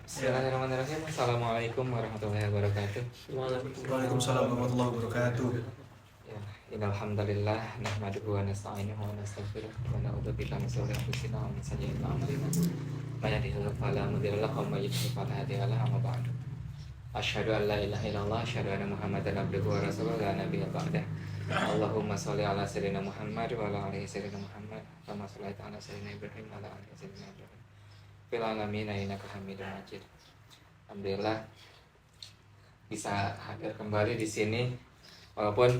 Bismillahirrahmanirrahim. Assalamualaikum warahmatullahi wabarakatuh. Waalaikumsalam warahmatullahi wabarakatuh. Ya, innal hamdalillah nahmaduhu wa nasta'inuhu wa nastaghfiruh wa na'udzu billahi min shururi anfusina wa min sayyi'ati a'malina. May yahdihillahu fala mudilla lahu wa may yudlil fala hadiya lahu. Amma ba'du. Asyhadu an la ilaha illallah, asyhadu anna Muhammadan abduhu wa rasuluhu la nabiyya ba'dah. Allahumma sholli ala sayyidina Muhammad wa ala ali sayyidina Muhammad kama shallaita ala sayyidina Ibrahim wa ala ali sayyidina Ibrahim fil alamin innaka Hamidum Majid. Alhamdulillah bisa hadir kembali di sini walaupun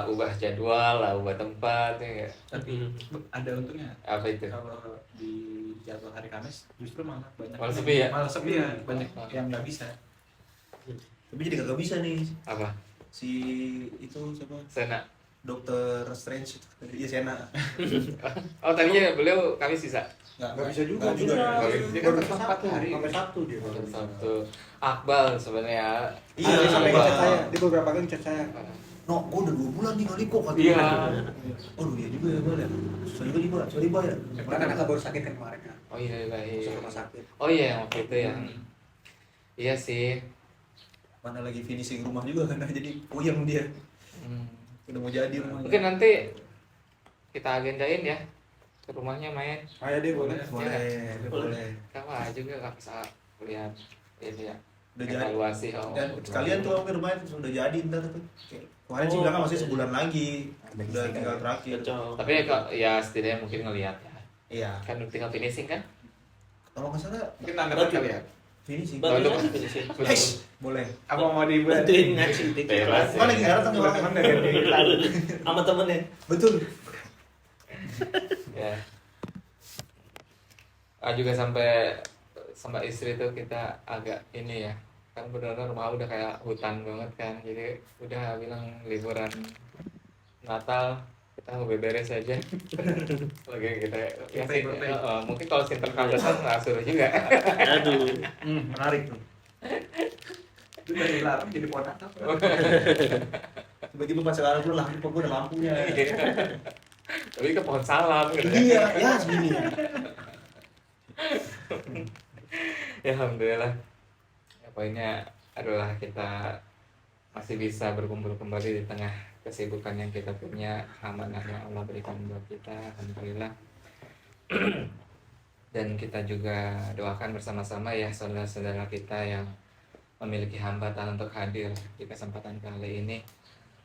ubah jadwal, ubah tempat ya. Tapi ada untungnya. Apa itu? Kalau di jadwal hari Kamis justru malah banyak. Malah sepi ya? Malah sepi ya, banyak yang nggak bisa. Tapi jadi nggak bisa nih. Apa? Si itu siapa? Sena. Dokter Strange itu. Iya Sena. Oh tadinya beliau kami sisa. Nggak bisa juga. Nggak juga. Dia kan Sabtu hari. Sampai Sabtu dia. Satu Akbal sebenarnya. Iya, sampai Akbal. chat saya. Dia beberapa kali chat saya. No, gue udah 2 bulan nih nggak kok katanya. Iya. Oh iya juga ya Bal ya. Susah juga nih Bal, sorry Bal ya. Karena kan baru sakit kan kemarin kan. Oh iya iya. Masuk Iya. rumah sakit. Oh iya yang waktu itu ya. Iya sih. Mana lagi finishing rumah juga kan, jadi puyeng dia. Hmm. Udah mau jadi rumahnya. Mungkin nanti kita agendain ya ke rumahnya main. Ayah dia boleh. Boleh. Kamu juga nggak bisa lihat ini ya. Udah jadi. Evaluasi Dan sekalian tuh hampir main udah jadi ntar tuh. Kemarin sih bilang kan masih sebulan lagi. Udah tinggal terakhir. Tapi ya, ya setidaknya mungkin ngelihat ya. Iya. Kan tinggal finishing kan? Kalau nggak salah Mungkin angkatan kali ya. finishing. Bantu. Boleh. Apa mau dibantuin Bantuin ngaji Bebas. Kan lagi datang Bukan orang. temen dari sama temennya. Betul. Ya. Juga sampai sama istri tuh kita agak ini ya. Kan benar-benar rumah udah kayak hutan banget kan. Jadi udah bilang liburan Natal kita mau beberes aja. Lagi kita ya sih, mungkin kalau sinter kampesan nggak suruh juga. Aduh. Menarik tuh. itu dari larang jadi ponak apa? Tiba-tiba pas sekarang gue lampu, gue udah lampunya. Tapi ke pohon salam gitu. Iya, ya segini. Ya alhamdulillah. Ya, poinnya adalah kita masih bisa berkumpul kembali di tengah kesibukan yang kita punya, amanah yang Allah berikan buat kita, alhamdulillah. Dan kita juga doakan bersama-sama ya saudara-saudara kita yang memiliki hambatan untuk hadir di kesempatan kali ini.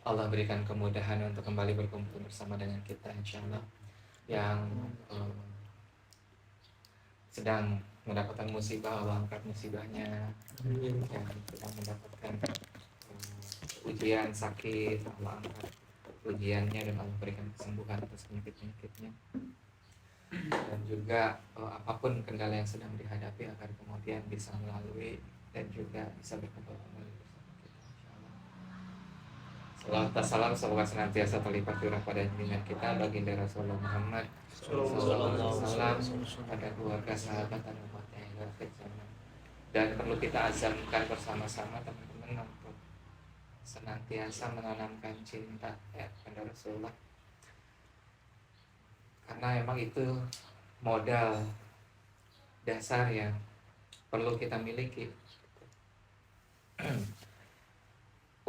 Allah berikan kemudahan untuk kembali berkumpul bersama dengan kita insyaallah. Yang sedang mendapatkan musibah, Allah angkat musibahnya. Yang sedang mendapatkan ujian sakit, Allah angkat ujiannya dan Allah berikan kesembuhan atas penyakit-penyakitnya. Dan juga apapun kendala yang sedang dihadapi agar kemudian bisa melalui dan juga bisa berkumpul kembali bersama kita insyaallah. Salawat dan salam semoga senantiasa terlipat curah pada junjungan kita baginda Rasulullah Muhammad sallallahu alaihi wasallam, pada keluarga sahabat dan umatnya hingga akhir zaman. Dan perlu kita azamkan bersama-sama teman-teman untuk senantiasa menanamkan cinta ya pada Rasulullah. Karena emang itu modal dasar yang perlu kita miliki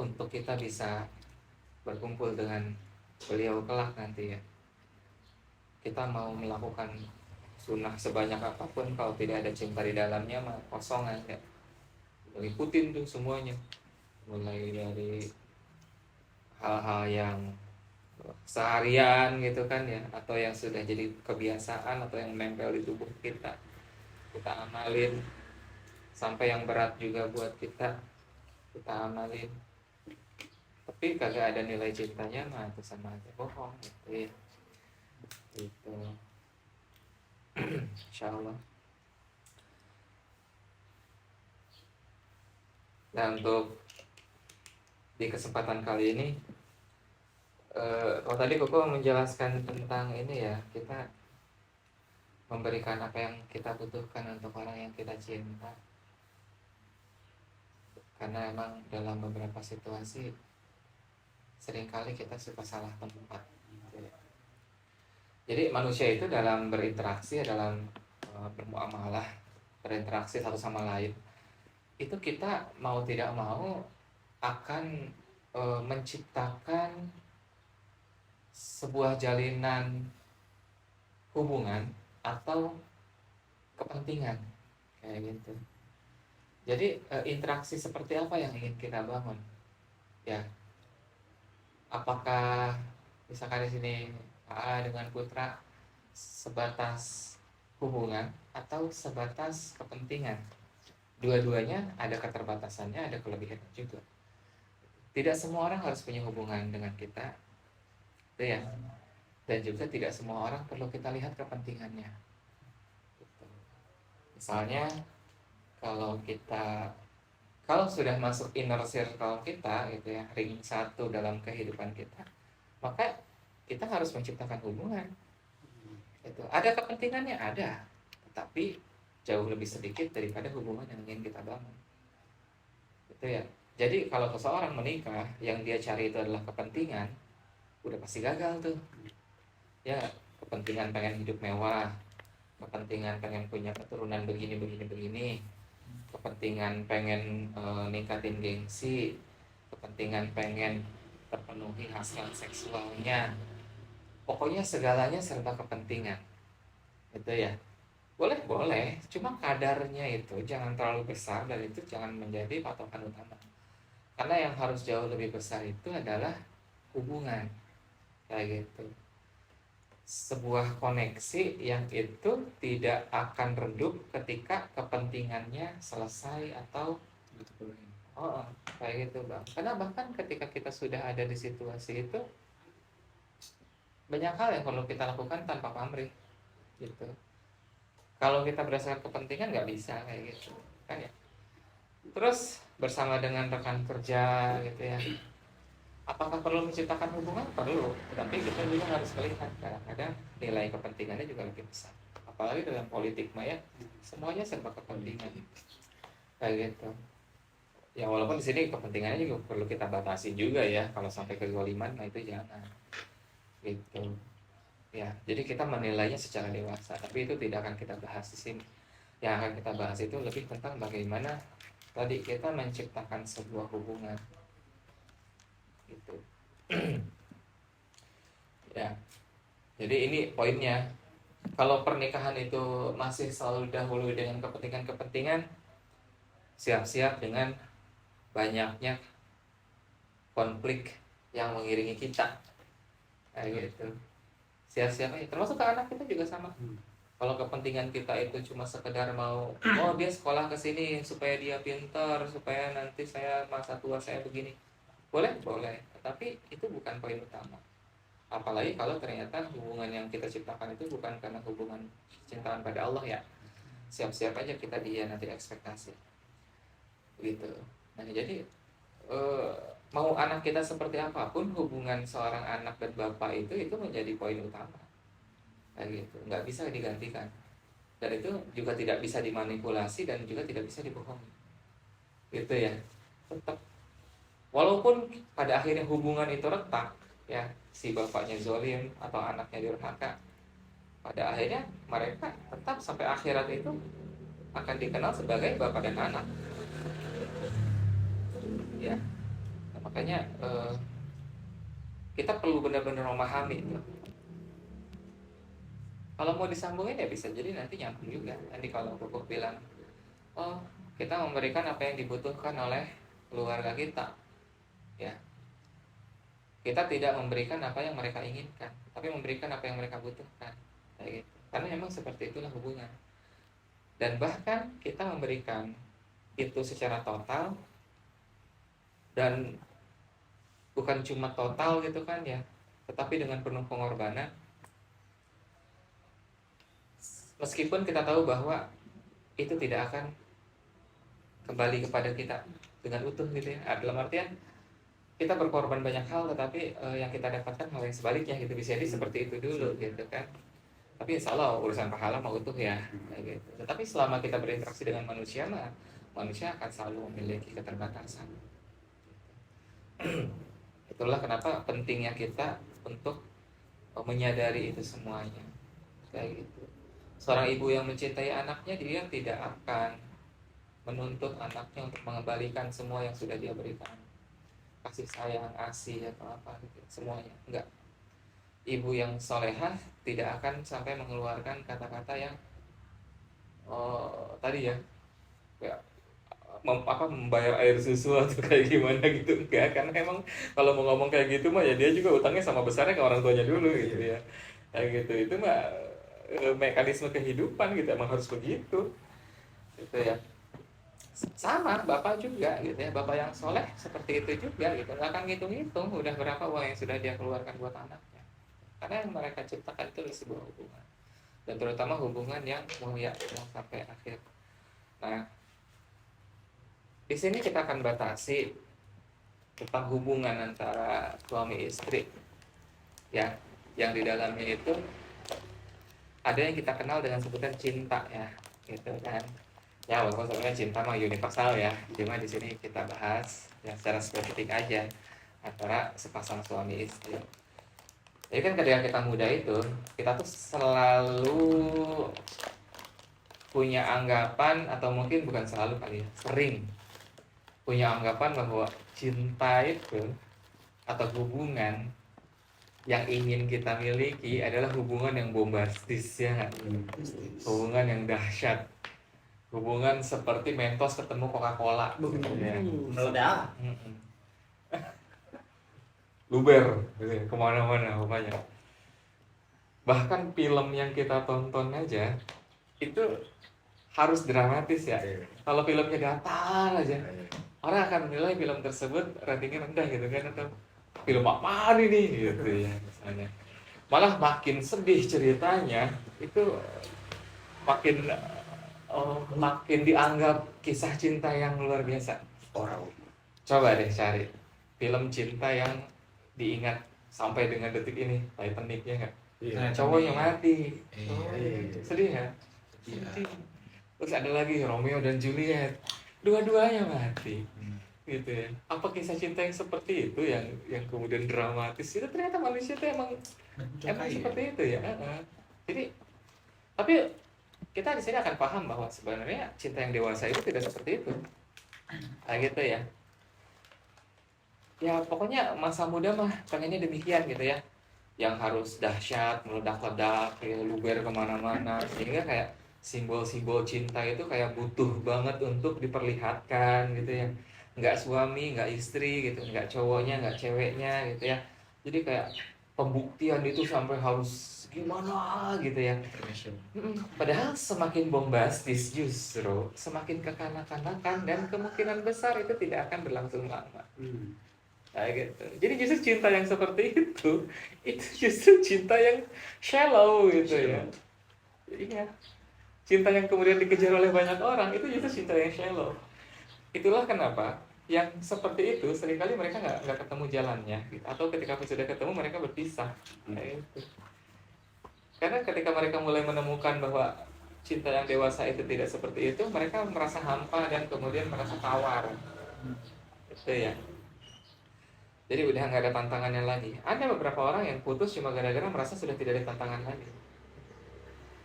untuk kita bisa berkumpul dengan beliau kelak nanti ya. Kita mau melakukan sunnah sebanyak apapun kalau tidak ada cinta di dalamnya mah kosongan ya. Meliputin tuh semuanya, mulai dari hal-hal yang seharian gitu kan ya, atau yang sudah jadi kebiasaan atau yang menempel di tubuh kita amalin, sampai yang berat juga buat kita amalin, tapi kagak ada nilai cintanya mah itu sama aja bohong gitu ya. Gitu. Insyaallah. Dan untuk di kesempatan kali ini kalau tadi Koko menjelaskan tentang ini ya, kita memberikan apa yang kita butuhkan untuk orang yang kita cinta. Karena emang dalam beberapa situasi seringkali kita suka salah tempat. Jadi manusia itu dalam berinteraksi, dalam bermuamalah berinteraksi satu sama lain, itu kita mau tidak mau akan menciptakan sebuah jalinan hubungan atau kepentingan kayak gitu. Jadi interaksi seperti apa yang ingin kita bangun? Ya, apakah misalkan di sini AA dengan Putra sebatas hubungan atau sebatas kepentingan? Dua-duanya ada keterbatasannya, ada kelebihannya juga. Tidak semua orang harus punya hubungan dengan kita, itu ya. Dan juga tidak semua orang perlu kita lihat kepentingannya. Gitu. Misalnya kalau sudah masuk inner circle kita gitu ya, ring satu dalam kehidupan kita, maka kita harus menciptakan hubungan. Itu ada kepentingannya, ada, tetapi jauh lebih sedikit daripada hubungan yang ingin kita bangun. Itu ya. Jadi kalau seseorang menikah yang dia cari itu adalah kepentingan, udah pasti gagal tuh. Ya, kepentingan pengen hidup mewah, kepentingan pengen punya keturunan begini, kepentingan pengen ningkatin gengsi, kepentingan pengen terpenuhi hasrat seksualnya. Pokoknya segalanya serba kepentingan. Gitu ya. Boleh, cuma kadarnya itu jangan terlalu besar dan itu jangan menjadi patokan utama. Karena yang harus jauh lebih besar itu adalah hubungan. Kayak gitu. Sebuah koneksi yang itu tidak akan redup ketika kepentingannya selesai atau kayak gitu Bang. Karena bahkan ketika kita sudah ada di situasi itu, banyak hal yang perlu kita lakukan tanpa pamrih gitu. Kalau kita berdasarkan kepentingan nggak bisa kayak gitu kan ya. Terus bersama dengan rekan kerja gitu ya, apakah perlu menciptakan hubungan? Perlu, tapi kita juga harus melihat kadang-kadang nilai kepentingannya juga lebih besar. Apalagi dalam politik ya, semuanya serba kepentingan kayak gitu. Ya walaupun di sini kepentingannya juga perlu kita batasi juga ya. Kalau sampai kezaliman, nah itu jangan gitu. Ya, jadi kita menilainya secara dewasa, tapi itu tidak akan kita bahas di sini. Yang akan kita bahas itu lebih tentang bagaimana tadi kita menciptakan sebuah hubungan gitu. Ya, jadi ini poinnya. Kalau pernikahan itu masih selalu dahului dengan kepentingan-kepentingan, siap-siap dengan banyaknya konflik yang mengiringi kita kayak gitu. Siap-siap aja, termasuk ke anak kita juga sama. Kalau kepentingan kita itu cuma sekedar mau dia sekolah ke sini supaya dia pintar, supaya nanti saya masa tua saya begini, boleh, tapi itu bukan poin utama. Apalagi kalau ternyata hubungan yang kita ciptakan itu bukan karena hubungan cintaan pada Allah ya. Siap-siap aja kita nanti ekspektasi gitu. Nah jadi mau anak kita seperti apapun, hubungan seorang anak dan bapak itu menjadi poin utama kayak gitu, nggak bisa digantikan, dan itu juga tidak bisa dimanipulasi dan juga tidak bisa dibohongi gitu ya. Tetap walaupun pada akhirnya hubungan itu retak ya, si bapaknya zolim atau anaknya durhaka, pada akhirnya mereka tetap sampai akhirat itu akan dikenal sebagai bapak dan anak ya. Nah, makanya kita perlu benar-benar memahami itu. Kalau mau disambungin ya bisa jadi nanti nyambung juga. Nanti kalau Pupuk bilang, kita memberikan apa yang dibutuhkan oleh keluarga kita ya, kita tidak memberikan apa yang mereka inginkan, tapi memberikan apa yang mereka butuhkan kayak gitu. Karena memang seperti itulah hubungan. Dan bahkan kita memberikan itu secara total, dan bukan cuma total gitu kan ya, tetapi dengan penuh pengorbanan. Meskipun kita tahu bahwa itu tidak akan kembali kepada kita dengan utuh gitu ya. Dalam artian kita berkorban banyak hal, tetapi yang kita dapatkan hal yang sebaliknya gitu. Bisa jadi seperti itu dulu gitu kan. Tapi insya Allah urusan pahala mau utuh ya kayak gitu. Tetapi selama kita berinteraksi dengan manusia, manusia akan selalu memiliki keterbatasan. Itulah kenapa pentingnya kita untuk menyadari itu semuanya kayak gitu. Seorang ibu yang mencintai anaknya, dia tidak akan menuntut anaknya untuk mengembalikan semua yang sudah dia berikan, kasih sayang, ASI atau apa gitu, semuanya enggak. Ibu yang solehah tidak akan sampai mengeluarkan kata-kata yang tadi ya, kayak membayar air susu atau kayak gimana gitu, enggak. Karena emang kalau mau ngomong kayak gitu mah ya dia juga utangnya sama besarnya ke orang tuanya dulu gitu ya, kayak gitu. Itu mah mekanisme kehidupan gitu, emang harus begitu gitu ya. Sama bapak juga gitu ya, bapak yang soleh seperti itu juga gitu, nggak akan ngitung-ngitung udah berapa uang yang sudah dia keluarkan buat anaknya, karena yang mereka ciptakan itu sebuah hubungan, dan terutama hubungan yang mulia yang sampai akhir. Nah, di sini kita akan batasi tentang hubungan antara suami istri ya, yang di dalamnya itu ada yang kita kenal dengan sebutan cinta ya, gitu kan. Ya, walaupun sebenarnya cinta mah universal ya, cuma di sini kita bahas ya secara spesifik aja antara sepasang suami istri. Jadi kan ketika kita muda itu, kita tuh selalu punya anggapan, atau mungkin bukan selalu kali ya, sering punya anggapan bahwa cinta itu atau hubungan yang ingin kita miliki adalah hubungan yang bombastis ya, hubungan yang dahsyat, hubungan seperti Mentos ketemu Coca-Cola gitu ya. Meledak. Luber gitu ya, kemana-mana pokoknya. Bahkan film yang kita tonton aja itu harus dramatis ya. Kalau filmnya datar aja, orang akan menilai film tersebut ratingnya rendah gitu kan, atau film apaan ini gitu ya misalnya. Malah makin sedih ceritanya itu makin dianggap kisah cinta yang luar biasa. Coba deh cari film cinta yang diingat sampai dengan detik ini, Titanic ya nggak? Cowoknya mati, sedih ya? Sedih. Terus ada lagi Romeo dan Juliet, dua-duanya mati, gitu ya. Apa kisah cinta yang seperti itu yang kemudian dramatis itu ternyata manusia itu emang seperti itu ya. Jadi, tapi kita di sini akan paham bahwa sebenarnya cinta yang dewasa itu tidak seperti itu, gitu ya. Ya pokoknya masa muda mah pengennya demikian gitu ya, yang harus dahsyat, meledak-ledak, kayak luber kemana-mana, sehingga kayak simbol-simbol cinta itu kayak butuh banget untuk diperlihatkan gitu ya. Nggak suami, nggak istri gitu, nggak cowoknya, nggak ceweknya gitu ya. Jadi kayak pembuktian itu sampai harus gimana gitu ya. Padahal semakin bombastis justru semakin kekanak-kanakan, dan kemungkinan besar itu tidak akan berlangsung lama. Nah, gitu. Jadi justru cinta yang seperti itu justru cinta yang shallow gitu ya. Iya. Cinta yang kemudian dikejar oleh banyak orang itu justru cinta yang shallow. Itulah kenapa yang seperti itu seringkali mereka nggak ketemu jalannya, gitu. Atau ketika sudah ketemu mereka berpisah. Nah, itu. Karena ketika mereka mulai menemukan bahwa cinta yang dewasa itu tidak seperti itu, mereka merasa hampa dan kemudian merasa tawar. Itu ya. Jadi udah nggak ada tantangannya lagi. Ada beberapa orang yang putus cuma gara-gara merasa sudah tidak ada tantangan lagi.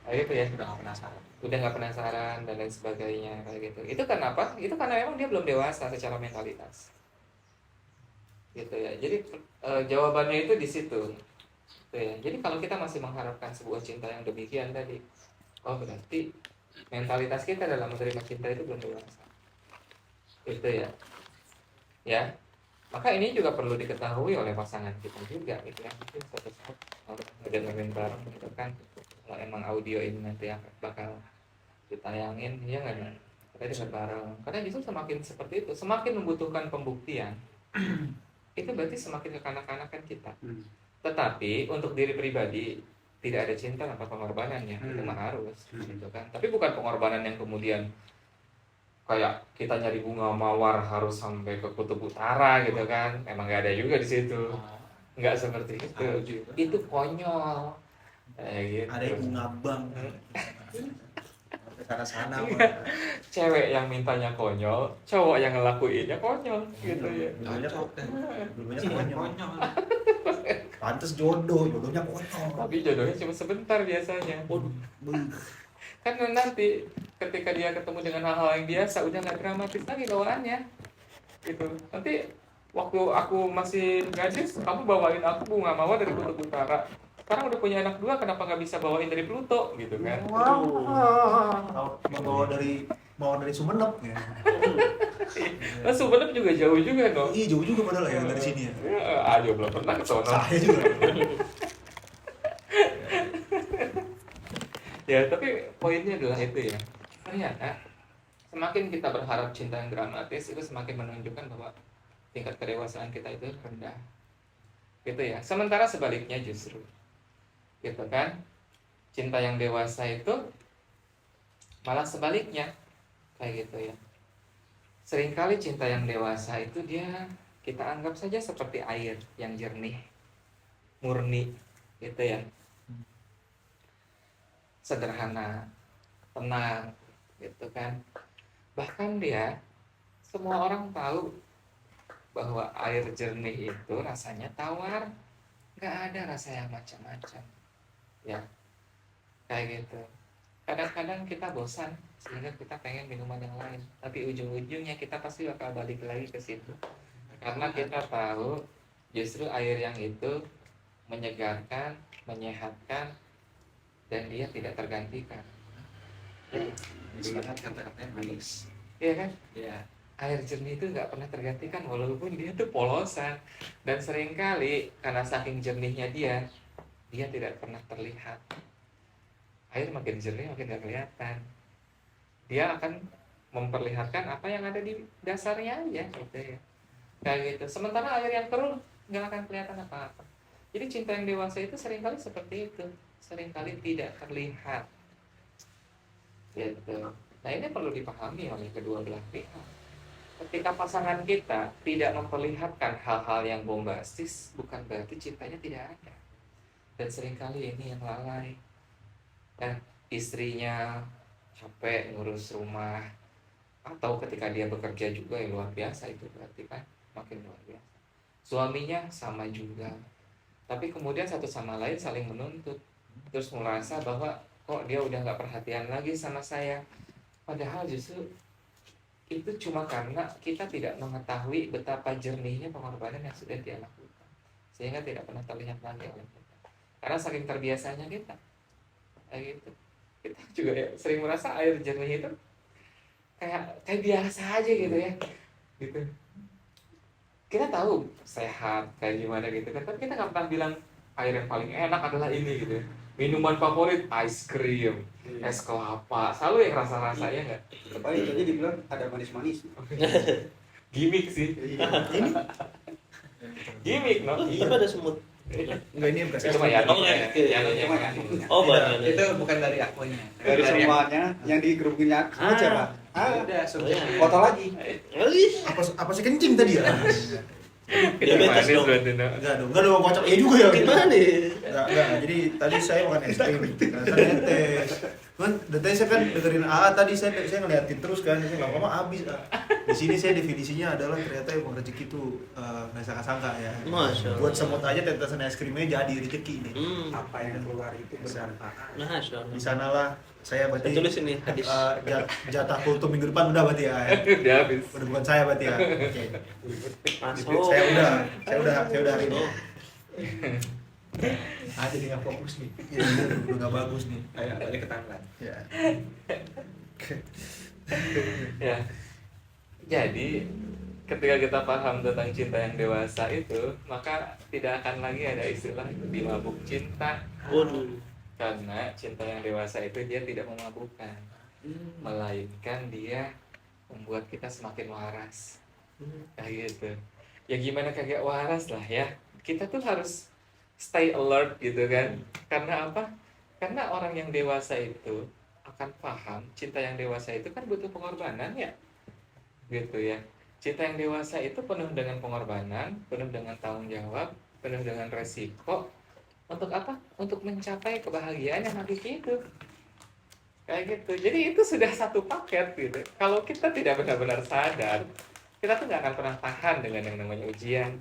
Kayak gitu ya. Udah nggak penasaran dan lain sebagainya kayak gitu. Itu kenapa? Itu karena memang dia belum dewasa secara mentalitas. Gitu ya. Jadi jawabannya itu di situ. Gitu ya. Jadi kalau kita masih mengharapkan sebuah cinta yang demikian tadi, oh berarti mentalitas kita dalam menerima cinta itu belum dewasa. Gitu ya. Ya. Maka ini juga perlu diketahui oleh pasangan kita juga gitu ya. Mungkin suatu saat kalau ngedengerin bareng gitu kan, kalau emang audio ini nanti bakal ditayangin, ya nggak nih? Kita dengar bareng. Karena justru semakin seperti itu, semakin membutuhkan pembuktian, itu berarti semakin kekanak-kanakan kita. Tetapi untuk diri pribadi tidak ada cinta tanpa pengorbanannya, itu mah harus, gitu kan. Tapi bukan pengorbanan yang kemudian kayak kita nyari bunga mawar harus sampai ke kutub utara gitu kan, emang nggak ada juga di situ, nggak seperti itu. Itu konyol. Gitu. Ada yang bunga bang ke sana Cewek yang mintanya konyol, cowok yang ngelakuinnya konyol gitu ya. dulunya konyol. Pantes jodohnya konyol. Tapi jodohnya cuma sebentar biasanya. Kan nanti ketika dia ketemu dengan hal-hal yang biasa udah nggak dramatis lagi bawaannya gitu. Nanti waktu aku masih gadis kamu bawain aku bunga mawar dari kutub utara, sekarang udah punya anak 2 kenapa nggak bisa bawain dari Pluto gitu kan. Mau dari Sumenep ya. Nah, Sumenep juga jauh juga no. Iya jauh juga padahal ya dari sini ya. Ayo belum pernah ke sono. Saya juga. Ya tapi poinnya adalah itu ya, ternyata semakin kita berharap cinta yang dramatis itu semakin menunjukkan bahwa tingkat kedewasaan kita itu rendah gitu ya. Sementara sebaliknya justru gitu kan, cinta yang dewasa itu malah sebaliknya kayak gitu ya. Seringkali cinta yang dewasa itu dia kita anggap saja seperti air yang jernih, murni gitu ya, sederhana, tenang gitu kan. Bahkan dia semua orang tahu bahwa air jernih itu rasanya tawar, nggak ada rasa yang macam-macam ya kayak gitu. Kadang-kadang kita bosan sehingga kita pengen minuman yang lain, tapi ujung-ujungnya kita pasti bakal balik lagi ke situ karena kita tahu justru air yang itu menyegarkan, menyehatkan, dan dia tidak tergantikan. Sangat kata-katanya manis. Iya kan? Ya. Air jernih itu nggak pernah tergantikan walaupun dia tuh polosan, dan seringkali karena saking jernihnya dia tidak pernah terlihat. Air makin jernih makin gak kelihatan. Dia akan memperlihatkan apa yang ada di dasarnya aja gitu ya. Kayak gitu. Sementara air yang keruh nggak akan kelihatan apa-apa. Jadi cinta yang dewasa itu seringkali seperti itu, seringkali tidak terlihat. Gitu. Nah ini perlu dipahami oleh kedua belah pihak. Ketika pasangan kita tidak memperlihatkan hal-hal yang bombastis, bukan berarti cintanya tidak ada. Dan seringkali ini yang lalai. Dan istrinya capek ngurus rumah, atau ketika dia bekerja juga yang luar biasa, itu berarti kan makin luar biasa. Suaminya sama juga, tapi kemudian satu sama lain saling menuntut, terus merasa bahwa kok dia udah nggak perhatian lagi sama saya, padahal justru itu cuma karena kita tidak mengetahui betapa jernihnya pengorbanan yang sudah dia lakukan, sehingga tidak pernah terlihat lagi oleh kita karena saking terbiasanya kita kayak gitu. Kita juga ya sering merasa air jernih itu kayak biasa aja gitu ya gitu. Kita tahu sehat kayak gimana gitu kan, tapi kita nggak pernah bilang air yang paling enak adalah ini gitu. Minuman favorit ice cream, es kelapa, selalu yang rasa-rasanya nggak. Paling itu aja dibilang ada manis-manis. Gimik sih. Ini Gimik no. Tapi ada semut. enggak ini bekas Cuma ya, Oh, ya, oke. ya, Cuma kan. Oh, Tidak. banyak. Itu bukan dari akunya. Dari semuanya yang di grup ini semua siapa? Udah, iya. Foto lagi. apa sih kencing tadi ya? Diabetes dong. Enggak dong kocok iya juga ya. Gimana? Enggak. Jadi tadi saya makan es krim, saya netes. Kan dari tadi saya kan dengerin tadi saya ngeliatin terus kan, saya lama-lama habis. Di sini saya definisinya adalah ternyata emang rezeki itu nggak sangka-sangka ya. Masya Allah. Buat semut aja tetesan es krimnya jadi rezeki ini. Apa yang keluar itu bermanfaat. Masya Di Allah. sanalah saya berarti Tulis ini hadis. jatah kultum minggu depan udah berarti ya. Udah habis. Udah bukan saya berarti ya. Oke. Masuk. Saya udah hari ini. Jadi nggak fokus nih. Iya, udah nggak bagus nih. Ayo, balik ke tangan. Ya. Ya. Jadi ketika kita paham tentang cinta yang dewasa itu, maka tidak akan lagi ada istilah dimabuk cinta. Waduh. Karena cinta yang dewasa itu dia tidak memabukkan, melainkan dia membuat kita semakin waras. Kayak gitu. Ya gimana kagak waras lah ya. Kita tuh harus stay alert gitu kan. Karena apa? Karena orang yang dewasa itu akan paham cinta yang dewasa itu kan butuh pengorbanan ya. Gitu ya. Cinta yang dewasa itu penuh dengan pengorbanan, penuh dengan tanggung jawab, penuh dengan resiko. Untuk apa? Untuk mencapai kebahagiaan yang hakiki itu. Kayak gitu. Jadi itu sudah satu paket gitu. Kalau kita tidak benar-benar sadar, kita tuh nggak akan pernah tahan dengan yang namanya ujian.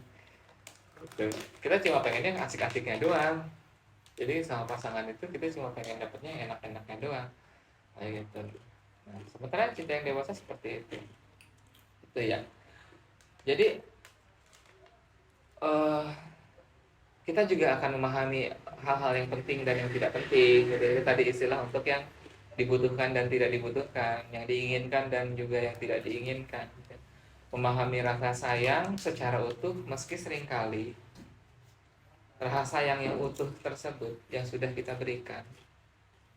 Gitu. Kita cuma pengennya yang asik-asiknya doang. Jadi sama pasangan itu kita cuma pengen dapetnya yang enak-enaknya doang. kayak gitu. Nah, sementara cinta yang dewasa seperti itu ya. Jadi kita juga akan memahami hal-hal yang penting dan yang tidak penting. Jadi tadi istilah untuk yang dibutuhkan dan tidak dibutuhkan, yang diinginkan dan juga yang tidak diinginkan. Memahami rasa sayang secara utuh, meski seringkali rasa sayang yang utuh tersebut yang sudah kita berikan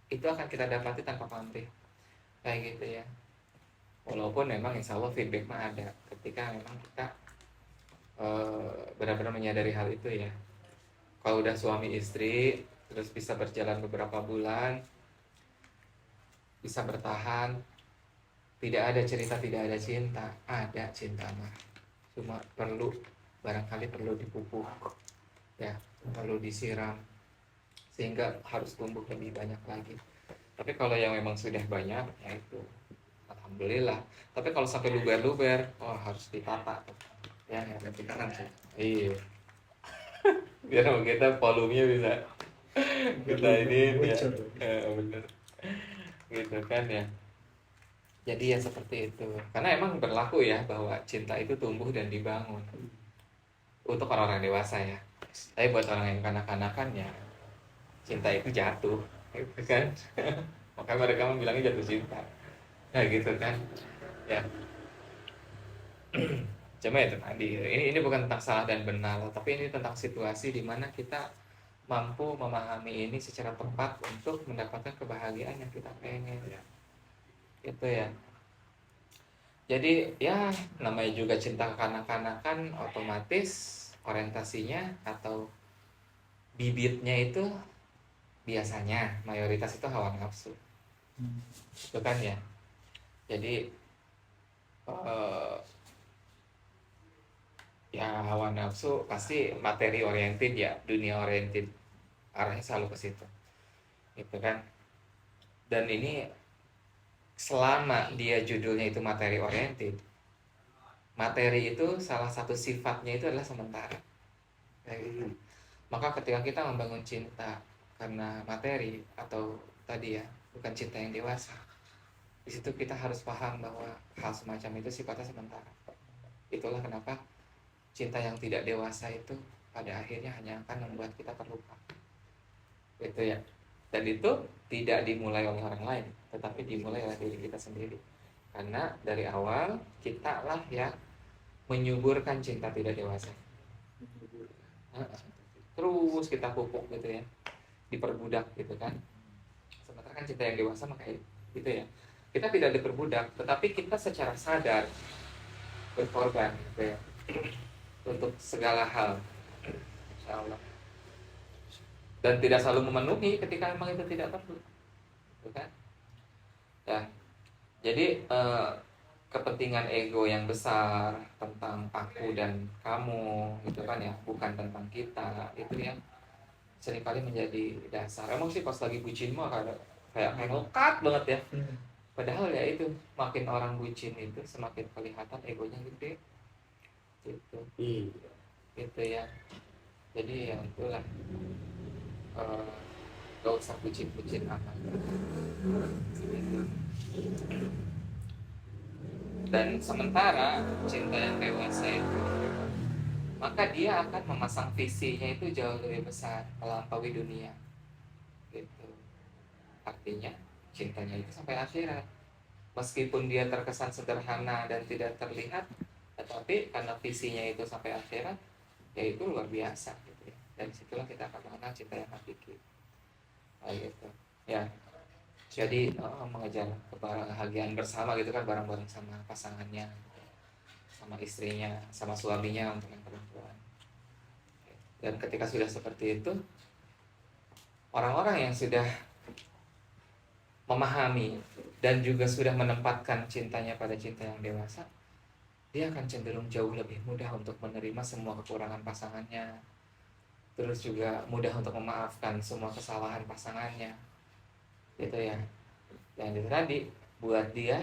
itu akan kita dapati tanpa pamrih, kayak gitu ya. Walaupun memang insya Allah feedback mah ada ketika memang kita benar-benar menyadari hal itu ya. Kalau udah suami istri terus bisa berjalan beberapa bulan, bisa bertahan, tidak ada cerita, tidak ada cinta. Ada cinta mah, cuma barangkali perlu dipupuk ya, perlu disiram sehingga harus tumbuh lebih banyak lagi. Tapi kalau yang memang sudah banyak ya itu alhamdulillah. Tapi kalau sampai luber-luber, oh harus ditata ya, ada pikiran sih. Iya. Biar kita volumenya bisa kita ini ya, bener gitu kan ya. Jadi ya seperti itu, karena emang berlaku ya bahwa cinta itu tumbuh dan dibangun untuk orang-orang dewasa ya. Tapi buat orang yang kanak-kanakan ya cinta itu jatuh gitu kan. Makanya mereka bilangnya jatuh cinta, nah gitu kan ya. Cuma itu tadi, ini bukan tentang salah dan benar, tapi ini tentang situasi di mana kita mampu memahami ini secara tepat untuk mendapatkan kebahagiaan yang kita pengen ya. Gitu ya. Jadi ya namanya juga cinta kanak-kanakan, otomatis orientasinya atau bibitnya itu biasanya mayoritas itu hawa nafsu. Itu kan ya. Jadi ya hawa nafsu pasti materi oriented ya, dunia oriented, arahnya selalu ke situ gitu kan. Dan ini selama dia judulnya itu materi oriented, materi itu salah satu sifatnya itu adalah sementara kayak gitu. Maka ketika kita membangun cinta karena materi atau tadi ya bukan cinta yang dewasa, di situ kita harus paham bahwa hal semacam itu sifatnya sementara. Itulah kenapa cinta yang tidak dewasa itu pada akhirnya hanya akan membuat kita terluka. Gitu ya. Dan itu tidak dimulai oleh orang lain, tetapi dimulai oleh diri kita sendiri. Karena dari awal kita lah yang menyuburkan cinta tidak dewasa. Terus kita pupuk gitu ya, diperbudak gitu kan. Sementara kan cinta yang dewasa makanya gitu ya. Kita tidak diperbudak, tetapi kita secara sadar berkorban gitu ya, untuk segala hal, insya Allah. Dan tidak selalu memenuhi ketika memang itu tidak perlu, gitu kan? Ya, jadi kepentingan ego yang besar tentang aku dan kamu, gitu kan ya, bukan tentang kita, itu yang seringkali menjadi dasar. Emang sih pas lagi bucin mah kayak ngekat banget ya. Padahal ya itu makin orang bucin itu semakin kelihatan egonya gede, gitu. Gitu ya. Jadi ya itulah. Gak usah bucin-bucin amat. Dan sementara cinta yang dewasa itu, maka dia akan memasang visinya itu jauh lebih besar, melampaui dunia. Gitu. Artinya cintanya itu sampai akhirat. Meskipun dia terkesan sederhana dan tidak terlihat, tetapi karena visinya itu sampai akhirat, ya itu luar biasa gitu ya. Dan situlah kita akan mengenal cinta yang hakiki. Gitu. Ya. Jadi mengejar kebahagiaan bersama gitu kan, bareng-bareng sama pasangannya, sama istrinya, sama suaminya untuk yang perempuan. Dan ketika sudah seperti itu, orang-orang yang sudah memahami dan juga sudah menempatkan cintanya pada cinta yang dewasa, dia akan cenderung jauh lebih mudah untuk menerima semua kekurangan pasangannya, terus juga mudah untuk memaafkan semua kesalahan pasangannya, gitu ya. Dan itu tadi, buat dia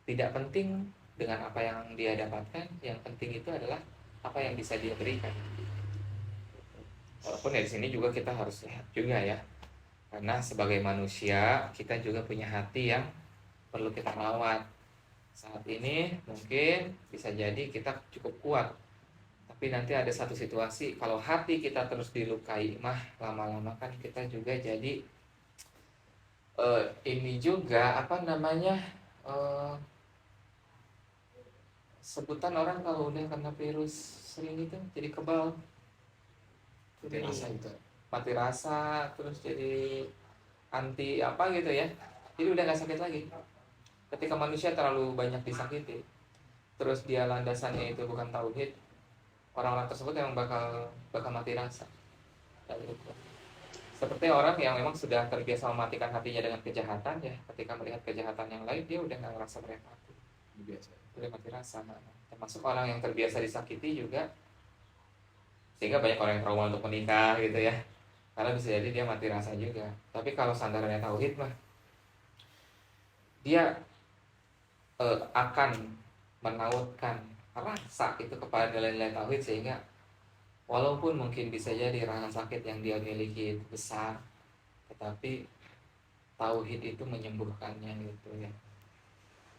tidak penting dengan apa yang dia dapatkan, yang penting itu adalah apa yang bisa dia berikan. Walaupun dari sini juga kita harus lihat juga ya, Karena sebagai manusia kita juga punya hati yang perlu kita rawat. Saat ini mungkin bisa jadi kita cukup kuat, tapi nanti ada satu situasi kalau hati kita terus dilukai mah lama-lama kan kita juga jadi ini juga apa namanya sebutan orang kalau udah kena virus sering itu jadi kebal, mati rasa itu, mati rasa, terus jadi anti apa gitu ya, jadi udah nggak sakit lagi. Ketika manusia terlalu banyak disakiti, terus dia landasannya itu bukan tauhid, orang-orang tersebut memang bakal mati rasa. Dan itu. Seperti orang yang memang sudah terbiasa mematikan hatinya dengan kejahatan ya, ketika melihat kejahatan yang lain dia udah nggak ngerasa berempati, Biasa. udah mati rasa. Termasuk orang yang terbiasa disakiti juga, sehingga banyak orang yang trauma untuk menikah gitu ya, karena bisa jadi dia mati rasa juga. Tapi kalau sandarannya tauhid mah, dia akan menautkan rasa itu kepada nilai-nilai tauhid, sehingga walaupun mungkin bisa jadi rasa sakit yang dia miliki itu besar, tetapi tauhid itu menyembuhkannya gitu ya.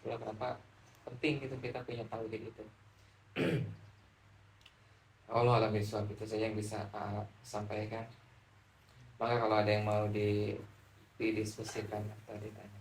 Itulah kenapa penting gitu kita punya tauhid itu. Allah alam bisawab, itu saja yang bisa sampaikan. Maka kalau ada yang mau didiskusikan atau ditanya.